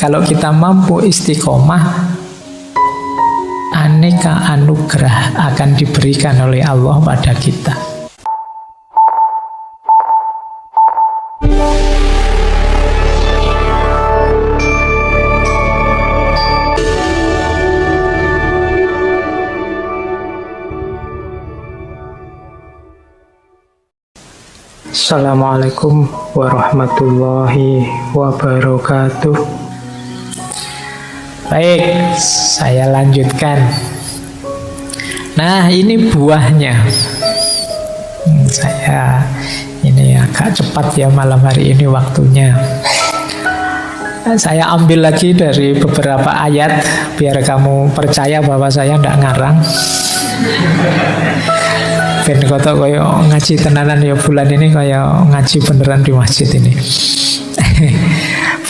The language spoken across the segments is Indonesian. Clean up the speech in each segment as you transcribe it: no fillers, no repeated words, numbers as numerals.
kalau kita mampu istiqomah, aneka anugerah akan diberikan oleh Allah pada kita. Assalamualaikum warahmatullahi wabarakatuh. Baik, saya lanjutkan. Nah, ini buahnya. Saya ini agak cepat ya malam hari ini waktunya. Saya ambil lagi dari beberapa ayat biar kamu percaya bahwa saya tidak ngarang. Ben kotok kaya ngaji tenanan ya bulan ini, kaya ngaji beneran di masjid ini.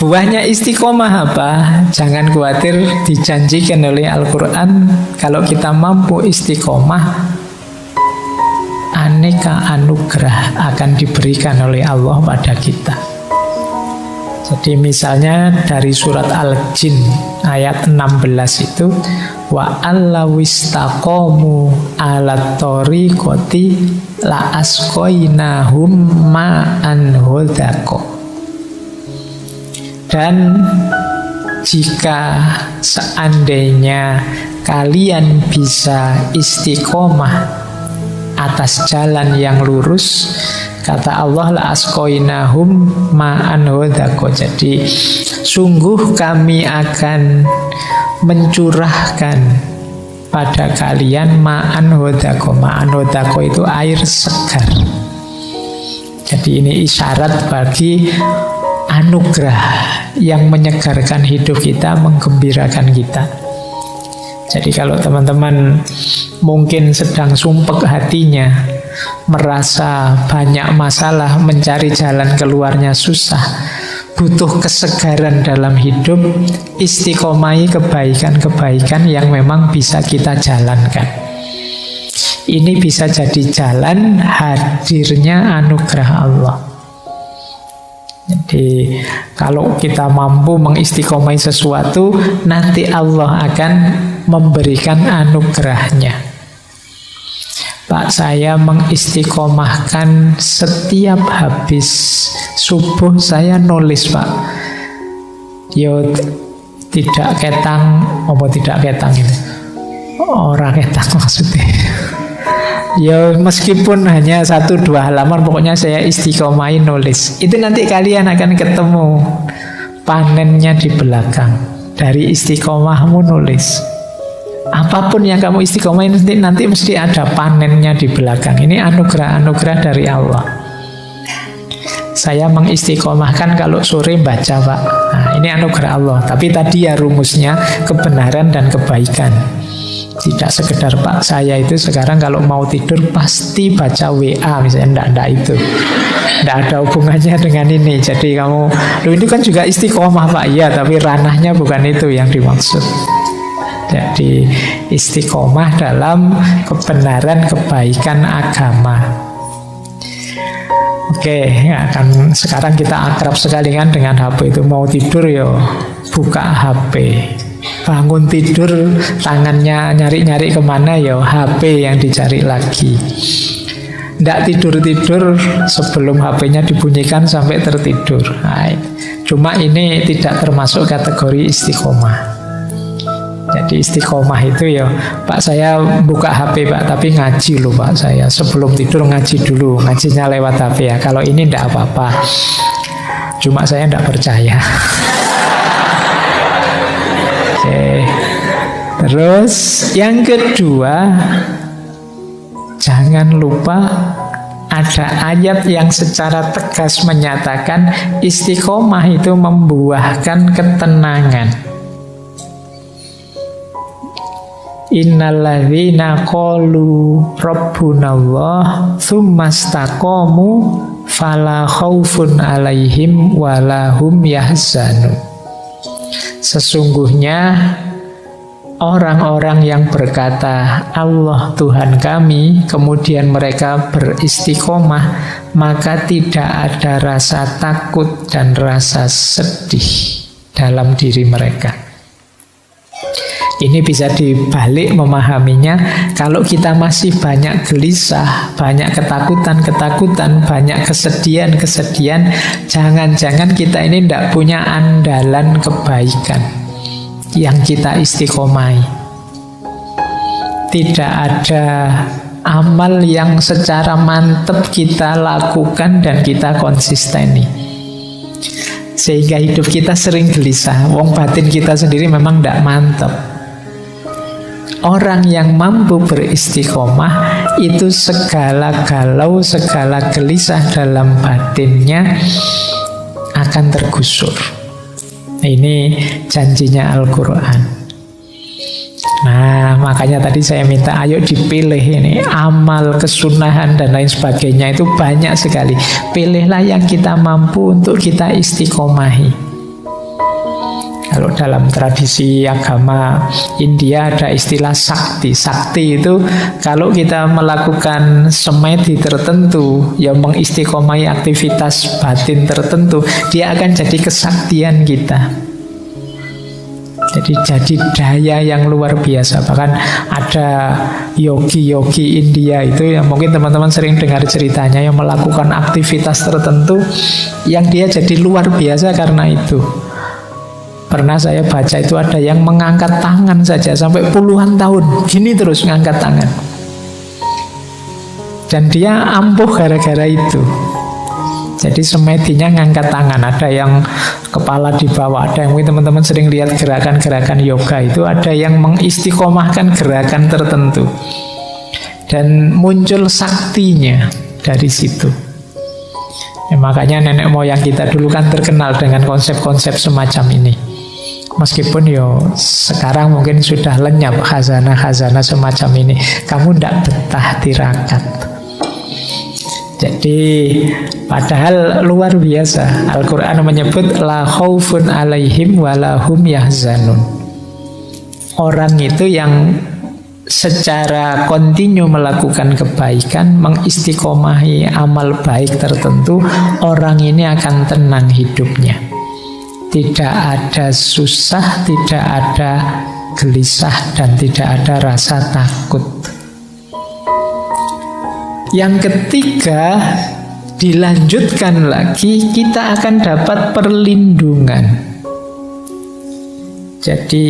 Buahnya istiqomah apa? Jangan khawatir, dijanjikan oleh Al-Quran kalau kita mampu istiqomah, aneka anugerah akan diberikan oleh Allah pada kita. Jadi misalnya dari surat Al-Jin ayat 16 itu, wa allawistaqomu alat thoriqati la asqainahum ma'an hodako. Dan jika seandainya kalian bisa istiqomah atas jalan yang lurus, kata Allah, la asqainahum ma'an hodako. Jadi sungguh kami akan mencurahkan pada kalian ma'an hodako. Ma'an hodako itu air segar. Jadi ini isyarat bagi anugerah yang menyegarkan hidup kita, menggembirakan kita. Jadi kalau teman-teman mungkin sedang sumpek hatinya, merasa banyak masalah, mencari jalan keluarnya susah, butuh kesegaran dalam hidup, istiqomahi kebaikan-kebaikan yang memang bisa kita jalankan. Ini bisa jadi jalan hadirnya anugerah Allah. Jadi kalau kita mampu mengistiqomahi sesuatu, nanti Allah akan memberikan anugerahnya. Pak, saya mengistiqomahkan setiap habis subuh saya nulis, Pak. Yo tidak ketang, tidak ketang ini. Orang ketang maksudnya. Ya meskipun hanya 1-2 halaman, pokoknya saya istiqomahi nulis. Itu nanti kalian akan ketemu panennya di belakang. Dari istiqomahmu nulis. Apapun yang kamu istiqomahi nanti mesti ada panennya di belakang. Ini anugerah-anugerah dari Allah. Saya mengistiqomahkan kalau sore baca, Pak. Nah, ini anugerah Allah. Tapi tadi ya rumusnya kebenaran dan kebaikan. Tidak sekedar, Pak, saya itu sekarang kalau mau tidur pasti baca WA misalnya, enggak itu. Enggak ada hubungannya dengan ini. Jadi kamu, ini kan juga istiqomah, Pak. Iya, tapi ranahnya bukan itu yang dimaksud. Jadi istiqomah dalam kebenaran kebaikan agama. Oke, kan sekarang kita akrab sekali kan dengan HP itu. Mau tidur ya buka HP. Bangun tidur tangannya nyari-nyari kemana, ya HP yang dicari lagi. Tidak tidur-tidur sebelum HP-nya dibunyikan sampai tertidur. Nah, cuma ini tidak termasuk kategori istiqomah. Jadi istiqomah itu ya, Pak, saya buka HP, Pak, tapi ngaji loh, Pak, saya sebelum tidur ngaji dulu. Ngajinya lewat HP ya. Kalau ini tidak apa-apa. Cuma saya tidak percaya. Oke. Terus yang kedua, jangan lupa ada ayat yang secara tegas menyatakan istiqomah itu membuahkan ketenangan. Innalladzina qalu rabbunallah tsumastaqamu fala khaufun alaihim walahum yahzanun. Sesungguhnya orang-orang yang berkata Allah Tuhan kami, kemudian mereka beristiqomah, maka tidak ada rasa takut dan rasa sedih dalam diri mereka. Ini bisa dibalik memahaminya, kalau kita masih banyak gelisah, banyak ketakutan-ketakutan, banyak kesedihan-kesedihan, jangan-jangan kita ini tidak punya andalan kebaikan yang kita istiqomai. Tidak ada amal yang secara mantap kita lakukan dan kita konsisteni, sehingga hidup kita sering gelisah. Wong batin kita sendiri memang tidak mantap. Orang yang mampu beristiqomah itu segala galau, segala gelisah dalam batinnya akan tergusur. Ini janjinya Al-Quran. Nah, makanya tadi saya minta ayo dipilih ini amal, kesunahan dan lain sebagainya itu banyak sekali. Pilihlah yang kita mampu untuk kita istiqomahi. Kalau dalam tradisi agama India ada istilah sakti. Sakti itu kalau kita melakukan semedi tertentu yang mengistiqomai aktivitas batin tertentu, dia akan jadi kesaktian kita. Jadi daya yang luar biasa. Bahkan ada yogi-yogi India itu yang mungkin teman-teman sering dengar ceritanya, yang melakukan aktivitas tertentu yang dia jadi luar biasa karena itu. Pernah saya baca itu ada yang mengangkat tangan saja sampai puluhan tahun, gini terus ngangkat tangan. Dan dia ampuh gara-gara itu. Jadi semedinya ngangkat tangan. Ada yang kepala di bawah, ada yang mungkin teman-teman sering lihat gerakan-gerakan yoga itu, ada yang mengistiqomahkan gerakan tertentu. Dan muncul saktinya dari situ. Ya, makanya nenek moyang kita dulu kan terkenal dengan konsep-konsep semacam ini. Meskipun sekarang mungkin sudah lenyap khazanah-khazanah semacam ini. Kamu tidak betah tirakat. Jadi padahal luar biasa. Al-Quran menyebut la khaufun alaihim wa lahum yahzanun. Orang itu yang secara kontinu melakukan kebaikan, mengistiqomahi amal baik tertentu, orang ini akan tenang hidupnya. Tidak ada susah, tidak ada gelisah, dan tidak ada rasa takut. Yang ketiga, dilanjutkan lagi, kita akan dapat perlindungan. Jadi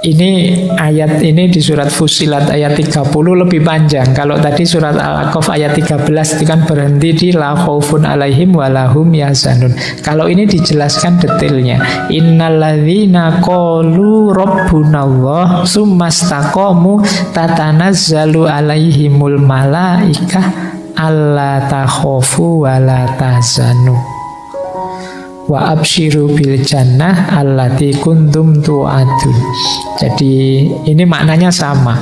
ini ayat ini di surat Fussilat ayat 30 lebih panjang. Kalau tadi surat Al-A'qaf ayat 13 itu kan berhenti di la khaufun alaihim wa lahum yahzanun. Kalau ini dijelaskan detailnya. Innalladzina qalu rabbunallah tsumastaqamu tatanazzalu alaihimul malaikah alla takhafu wa la tahzanu wa absyiru bil jannah allati kuntum tu'adun. Jadi ini maknanya sama.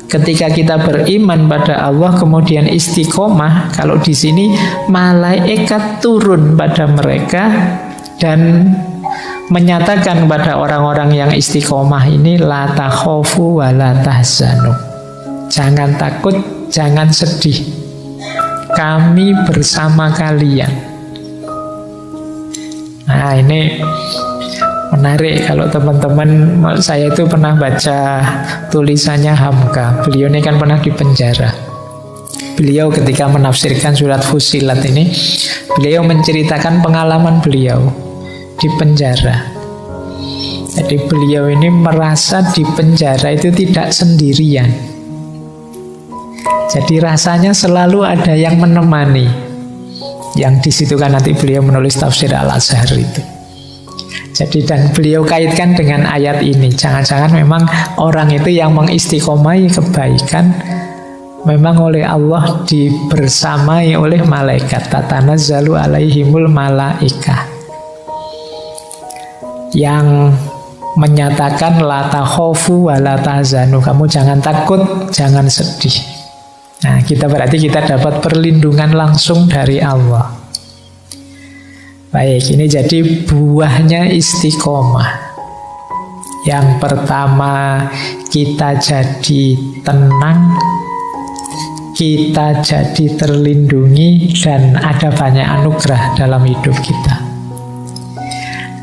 Ketika kita beriman pada Allah kemudian istiqomah, kalau di sini malaikat turun pada mereka dan menyatakan pada orang-orang yang istiqomah ini la takhafu wa la tahzanu. Jangan takut, jangan sedih. Kami bersama kalian. Nah, ini menarik kalau teman-teman, saya itu pernah baca tulisannya Hamka. Beliau ini kan pernah di penjara. Beliau ketika menafsirkan surat Fussilat ini, beliau menceritakan pengalaman beliau di penjara. Jadi beliau ini merasa di penjara itu tidak sendirian. Jadi rasanya selalu ada yang menemani. Yang di situ kan nanti beliau menulis tafsir Al-Azhar itu. Jadi dan beliau kaitkan dengan ayat ini. Jangan-jangan memang orang itu yang mengistiqomai kebaikan memang oleh Allah dibersamai oleh malaikat. Tatanazzalu alaihimul malaikah, yang menyatakan la takhafu wa la tahzanu. Kamu jangan takut, jangan sedih. Nah, berarti kita dapat perlindungan langsung dari Allah. Baik, ini jadi buahnya istiqomah. Yang pertama, kita jadi tenang, kita jadi terlindungi, dan ada banyak anugerah dalam hidup kita.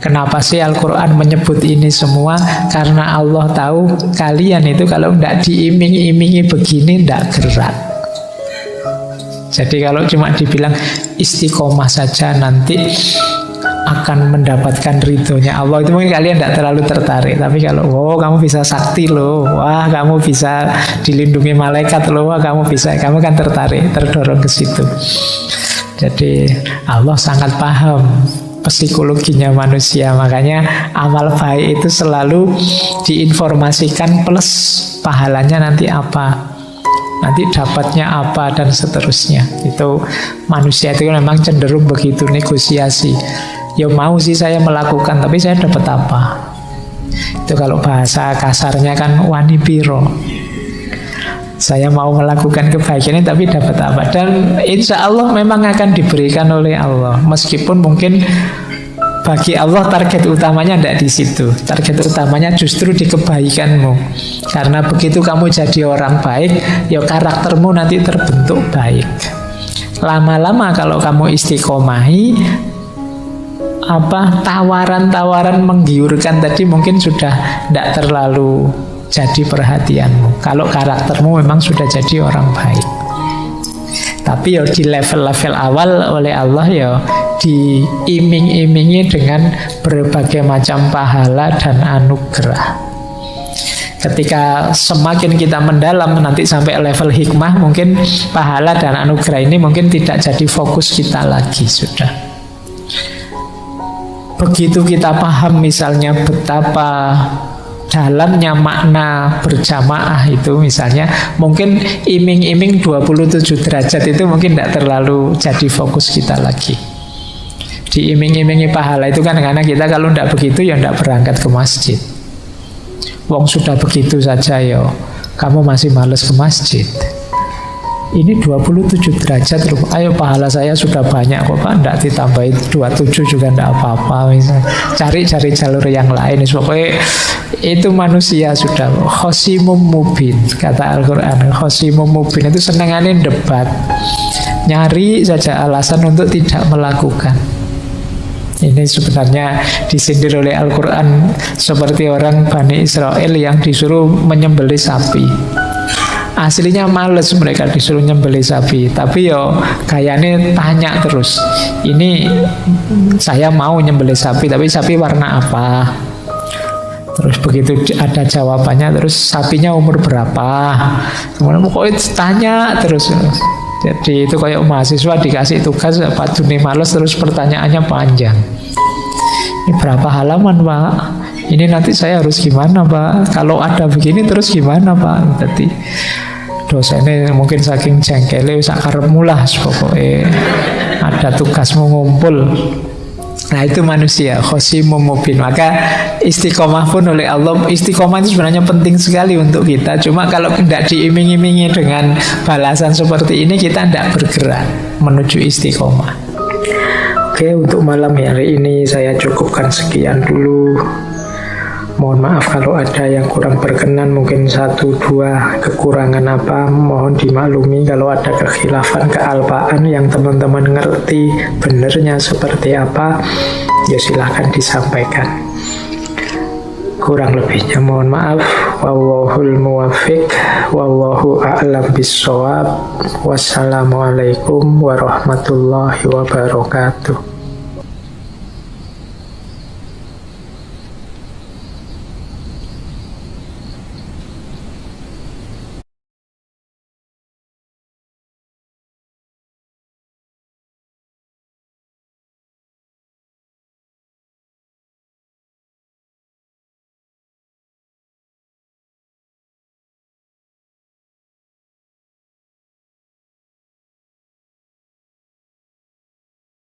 Kenapa sih Al-Quran menyebut ini semua? Karena Allah tahu kalian itu kalau tidak diiming-imingi begini tidak gerak. Jadi kalau cuma dibilang istiqomah saja nanti akan mendapatkan ridhonya Allah, itu mungkin kalian tidak terlalu tertarik. Tapi kalau kamu bisa sakti loh, wah kamu bisa dilindungi malaikat loh, wah kamu bisa, kamu kan tertarik, terdorong ke situ. Jadi Allah sangat paham psikologinya manusia, makanya amal baik itu selalu diinformasikan plus pahalanya nanti apa, nanti dapatnya apa, dan seterusnya. Itu manusia itu memang cenderung begitu, negosiasi. Ya mau sih saya melakukan, tapi saya dapat apa? Itu kalau bahasa kasarnya kan wani piro. Saya mau melakukan kebaikan ini tapi dapat apa? Dan insya Allah memang akan diberikan oleh Allah. Meskipun mungkin bagi Allah target utamanya tidak di situ. Target utamanya justru di kebaikanmu. Karena begitu kamu jadi orang baik, ya karaktermu nanti terbentuk baik. Lama-lama kalau kamu istiqomahi, tawaran-tawaran menggiurkan tadi mungkin sudah tidak terlalu jadi perhatianmu. Kalau karaktermu memang sudah jadi orang baik. Tapi ya di level-level awal oleh Allah ya diiming-imingi dengan berbagai macam pahala dan anugerah. Ketika semakin kita mendalam nanti sampai level hikmah, mungkin pahala dan anugerah ini mungkin tidak jadi fokus kita lagi sudah. Begitu kita paham misalnya betapa dalamnya makna berjamaah itu, misalnya mungkin iming-iming 27 derajat itu mungkin tidak terlalu jadi fokus kita lagi. Diiming-imingi pahala itu kan karena kita kalau tidak begitu ya tidak berangkat ke masjid. Wong sudah begitu saja ya kamu masih males ke masjid. Ini 27 derajat loh. Ayo pahala saya sudah banyak kok Pak, tidak ditambahi 27 juga tidak apa-apa. Cari jalur yang lain. Pokoknya itu manusia sudah khosimum mubin, kata Al-Quran. Khosimum mubin itu senengannya debat, nyari saja alasan untuk tidak melakukan. Ini sebenarnya disindir oleh Al-Quran seperti orang Bani Israel yang disuruh menyembelih sapi. Aslinya males mereka disuruh nyembelih sapi, tapi yo kayaknya tanya terus. Ini saya mau nyembelih sapi, tapi sapi warna apa? Terus begitu ada jawabannya, terus sapinya umur berapa? Kemudian pokoknya tanya terus. Jadi itu kayak mahasiswa dikasih tugas Pak Juni males, terus pertanyaannya panjang. Ini berapa halaman Pak? Ini nanti saya harus gimana Pak? Kalau ada begini terus gimana Pak? Jadi dosennya mungkin saking jengkelnya sakarepmu lah, pokoknya ada tugasmu ngumpul. Nah itu manusia khosimum mubin. Maka istiqomah pun oleh Allah, istiqomah itu sebenarnya penting sekali untuk kita. Cuma kalau tidak diiming-imingi dengan balasan seperti ini, kita tidak bergerak menuju istiqomah. Oke, untuk malam hari ini saya cukupkan sekian dulu. Mohon maaf kalau ada yang kurang berkenan, mungkin 1-2 kekurangan apa, mohon dimaklumi. Kalau ada kekhilafan, kealpaan yang teman-teman ngerti benernya seperti apa, ya silahkan disampaikan. Kurang lebihnya mohon maaf. Wallahul muwaffiq, wallahu a'lam bissawab. Wassalamualaikum warahmatullahi wabarakatuh.